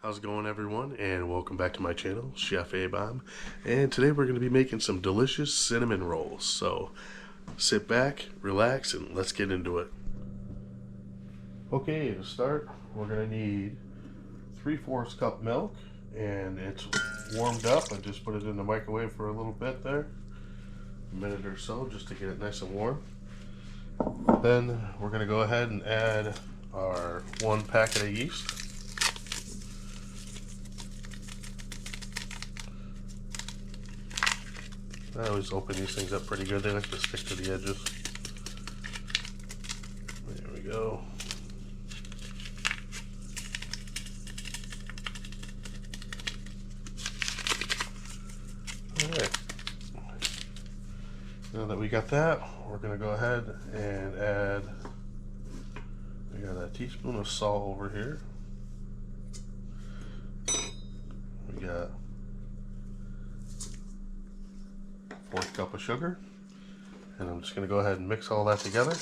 How's it going, everyone, and welcome back to my channel, Chef A-Bomb. And today we're going to be making some delicious cinnamon rolls. So sit back, relax, and let's get into it. Okay, to start, we're going to need 3/4 cup milk, and it's warmed up. I just put it in the microwave for a little bit there, a minute or so, just to get it nice and warm. Then we're going to go ahead and add our 1 packet of yeast. I always open these things up pretty good. They like to stick to the edges. There we go. Alright. Now that we got that, we're going to go ahead and add, we got a teaspoon of salt over here. We got 1/4 cup of sugar, and I'm just going to go ahead and mix all that together.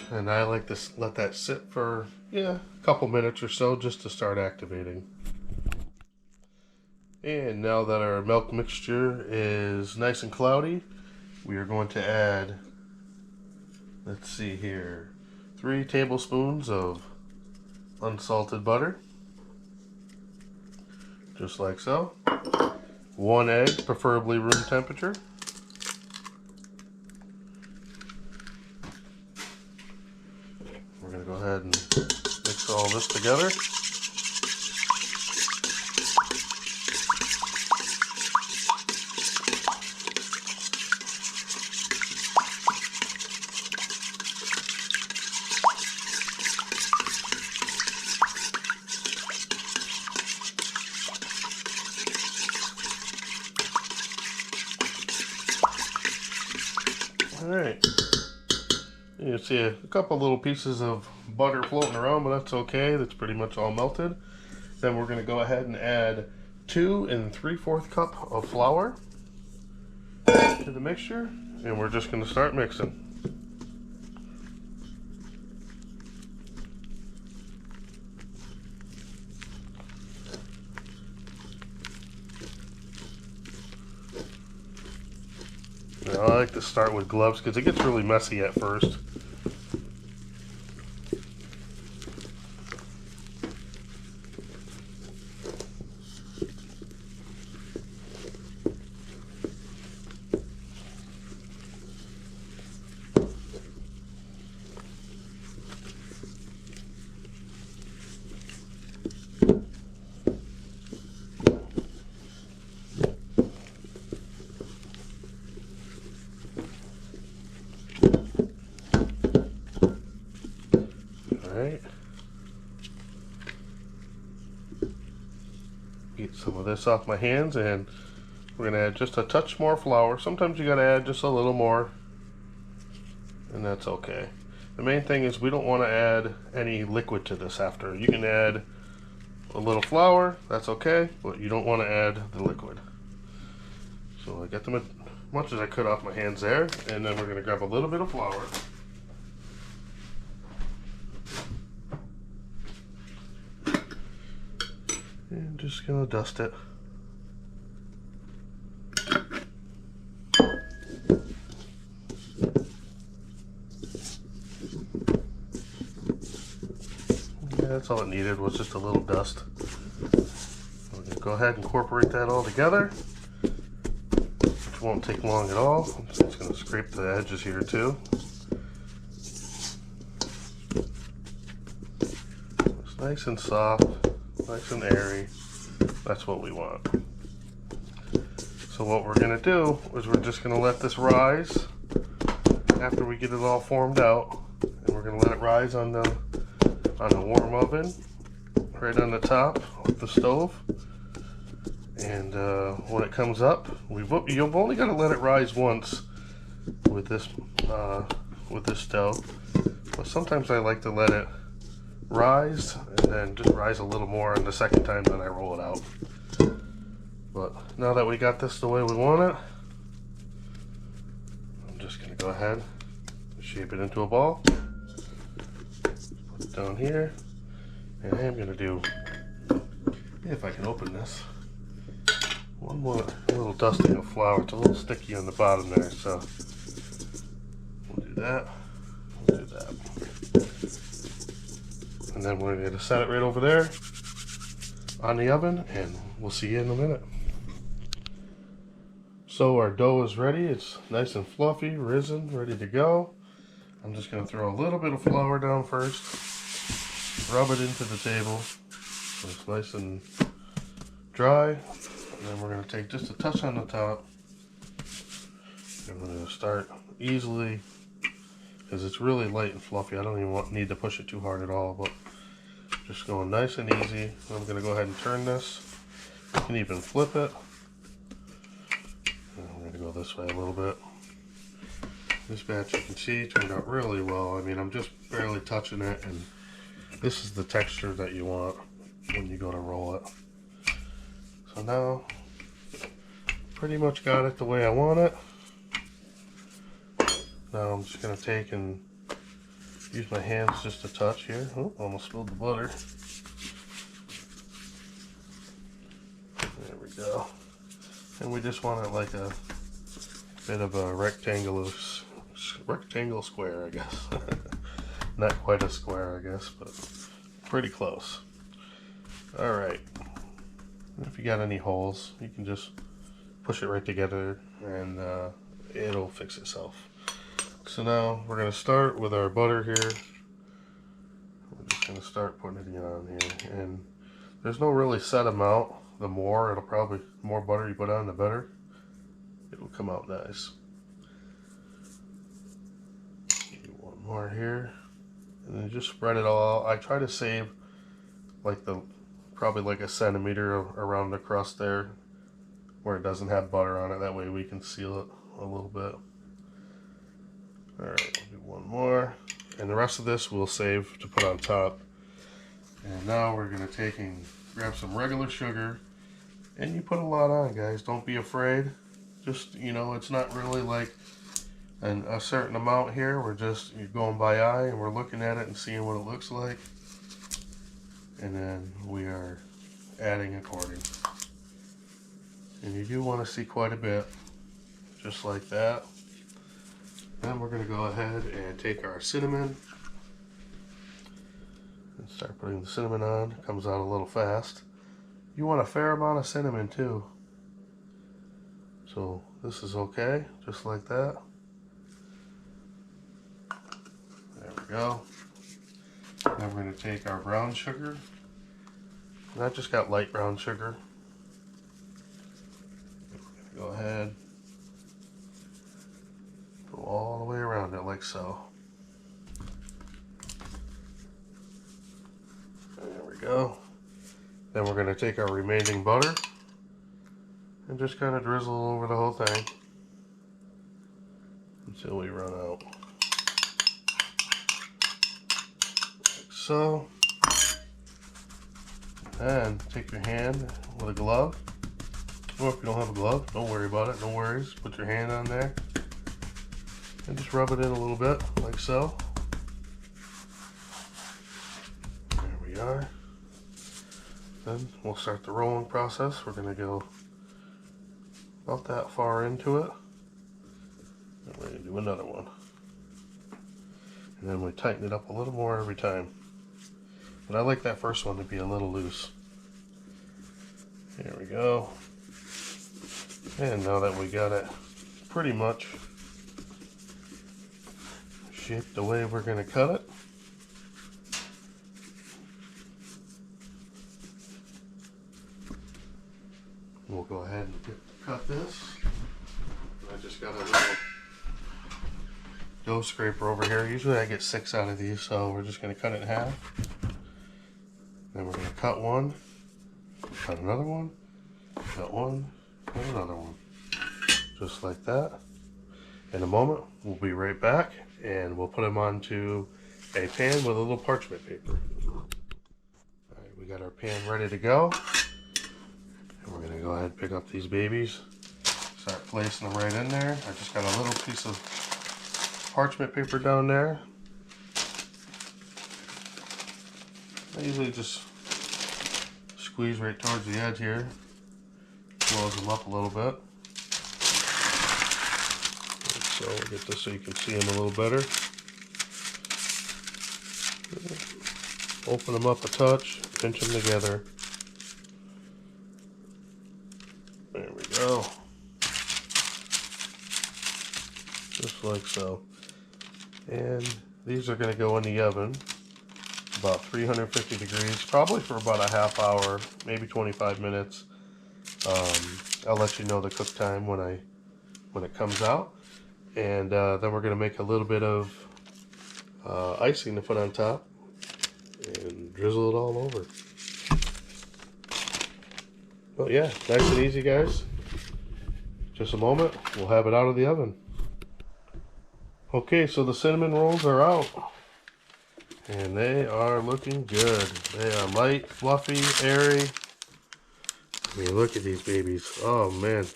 And I like to let that sit for, a couple minutes or so just to start activating. And now that our milk mixture is nice and cloudy, we are going to add, let's see here, 3 tablespoons of unsalted butter. Just like so. 1 egg, preferably room temperature. We're going to go ahead and mix all this together. All right. You see a couple little pieces of butter floating around, but that's okay. That's pretty much all melted. Then we're going to go ahead and add 2 3/4 cup of flour to the mixture, and we're just going to start mixing. Now, I like to start with gloves because it gets really messy at first. Alright. Get some of this off my hands, and we're going to add just a touch more flour. Sometimes you got to add just a little more, and that's okay. The main thing is we don't want to add any liquid to this after. You can add a little flour, that's okay, but you don't want to add the liquid. So I got them as much as I could off my hands there, and then we're going to grab a little bit of flour. And just gonna dust it. Yeah, that's all it needed, was just a little dust. We're gonna go ahead and incorporate that all together, which won't take long at all. I'm just gonna scrape the edges here too. It's nice and soft. Nice and airy. That's what we want. So what we're going to do is we're just going to let this rise after we get it all formed out. and we're gonna let it rise on the warm oven, right on the top of the stove. And when it comes up, you've only got to let it rise once with this stove. But sometimes I like to let it rise and then just rise a little more, and the second time then I roll it out. But now that we got this the way we want it, I'm just going to go ahead and shape it into a ball. Put it down here, and I'm going to do, if I can open this, one more little dusting of flour. It's a little sticky on the bottom there, so we'll do that. We'll do that. And then we're going to set it right over there on the oven, and we'll see you in a minute. So our dough is ready. It's nice and fluffy, risen, ready to go. I'm just going to throw a little bit of flour down first, rub it into the table so it's nice and dry. And then we're going to take just a touch on the top. And we're going to start easily, because it's really light and fluffy. I don't even need to push it too hard at all, but just going nice and easy. I'm going to go ahead and turn this. You can even flip it. And we're going to go this way a little bit. This batch, you can see, turned out really well. I mean, I'm just barely touching it, and this is the texture that you want when you go to roll it. So now, pretty much got it the way I want it. Now I'm just going to take and use my hands just a touch here. Oh, almost spilled the butter. There we go. And we just want it like a bit of a rectangle square, I guess. Not quite a square, I guess, but pretty close. Alright. If you got any holes, you can just push it right together and it'll fix itself. So now we're going to start with our butter here. We're just going to start putting it on here. And there's no really set amount. The more butter you put on, the better. It will come out nice. Do one more here. And then just spread it all out. I try to save like probably like a centimeter around the crust there where it doesn't have butter on it. That way we can seal it a little bit. Alright, we'll do one more. And the rest of this we'll save to put on top. And now we're going to take and grab some regular sugar. And you put a lot on, guys. Don't be afraid. Just, you know, it's not really like a certain amount here. You're going by eye and we're looking at it and seeing what it looks like. And then we are adding according. And you do want to see quite a bit, just like that. Then we're going to go ahead and take our cinnamon and start putting the cinnamon on. It comes out a little fast. You want a fair amount of cinnamon too. So this is okay, just like that. There we go. Then we're going to take our brown sugar. And I just got light brown sugar. Go ahead. Go all the way around it like so. There we go. Then we're going to take our remaining butter and just kind of drizzle over the whole thing until we run out. Like so. And take your hand with a glove. Or if you don't have a glove, don't worry about it. No worries. Put your hand on there and just rub it in a little bit, like so. There we are. Then we'll start the rolling process. We're going to go about that far into it. And we're going to do another one. And then we tighten it up a little more every time. But I like that first one to be a little loose. There we go. And now that we got it pretty much shaped the way we're going to cut it, we'll go ahead and cut this. I just got a little dough scraper over here. Usually I get 6 out of these, so we're just going to cut it in half. Then we're going to cut one, cut another one, cut one, and another one. Just like that. In a moment, we'll be right back, and we'll put them onto a pan with a little parchment paper. Alright, we got our pan ready to go. And we're going to go ahead and pick up these babies. Start placing them right in there. I just got a little piece of parchment paper down there. I usually just squeeze right towards the edge here. Close them up a little bit. So we'll get this so you can see them a little better. Open them up a touch, pinch them together. There we go. Just like so. And these are going to go in the oven about 350 degrees, probably for about a half hour, maybe 25 minutes. I'll let you know the cook time when it comes out. And then we're going to make a little bit of icing to put on top and drizzle it all over. Well, yeah, nice and easy, guys. Just a moment, we'll have it out of the oven. Okay, so the cinnamon rolls are out. And they are looking good. They are light, fluffy, airy. I mean, look at these babies. Oh, man.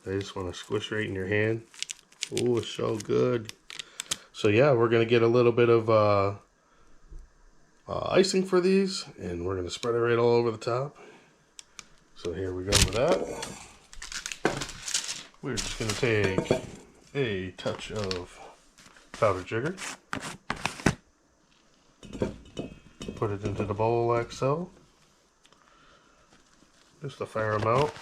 They just want to squish right in your hand. Oh, it's so good. So, yeah, we're going to get a little bit of icing for these. And we're going to spread it right all over the top. So, here we go with that. We're just going to take a touch of powdered sugar. Put it into the bowl like so. Just a fair amount.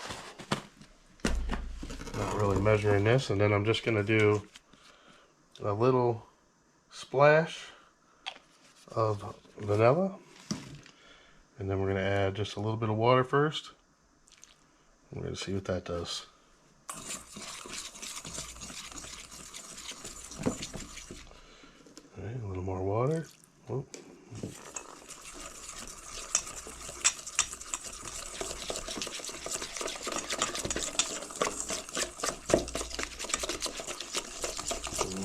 Not really measuring this. And then I'm just going to do a little splash of vanilla. And then we're going to add just a little bit of water first. We're going to see what that does. All right, a little more water. Oh.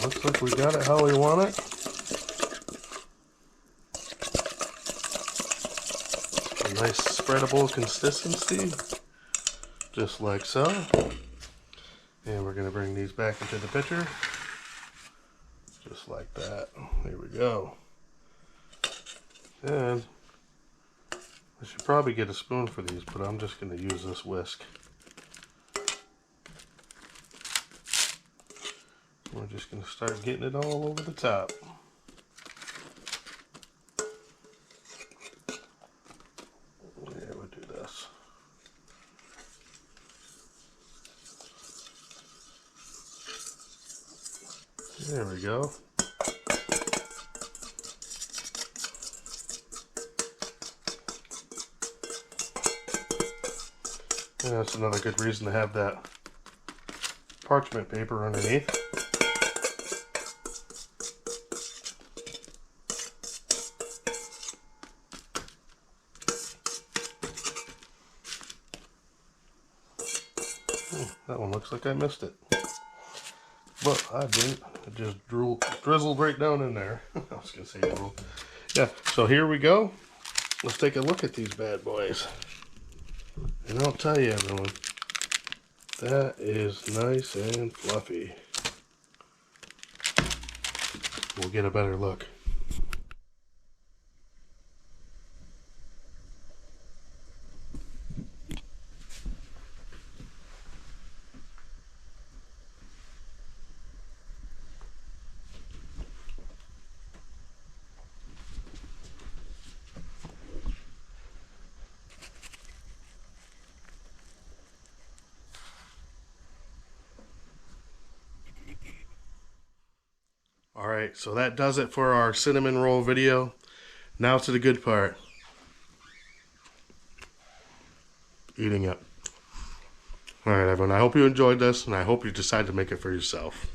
Looks like we got it how we want it. A nice spreadable consistency, just like so. And we're going to bring these back into the pitcher, just like that. There we go. And I should probably get a spoon for these, but I'm just going to use this whisk. We're just going to start getting it all over the top. Yeah, we'll do this. There we go. And that's another good reason to have that parchment paper underneath. That one looks like I missed it. But I didn't. It just drizzled right down in there. I was going to say drool. Yeah, so here we go. Let's take a look at these bad boys. And I'll tell you, everyone, that is nice and fluffy. We'll get a better look. Alright, so that does it for our cinnamon roll video. Now to the good part. Eating it. Alright everyone, I hope you enjoyed this, and I hope you decide to make it for yourself.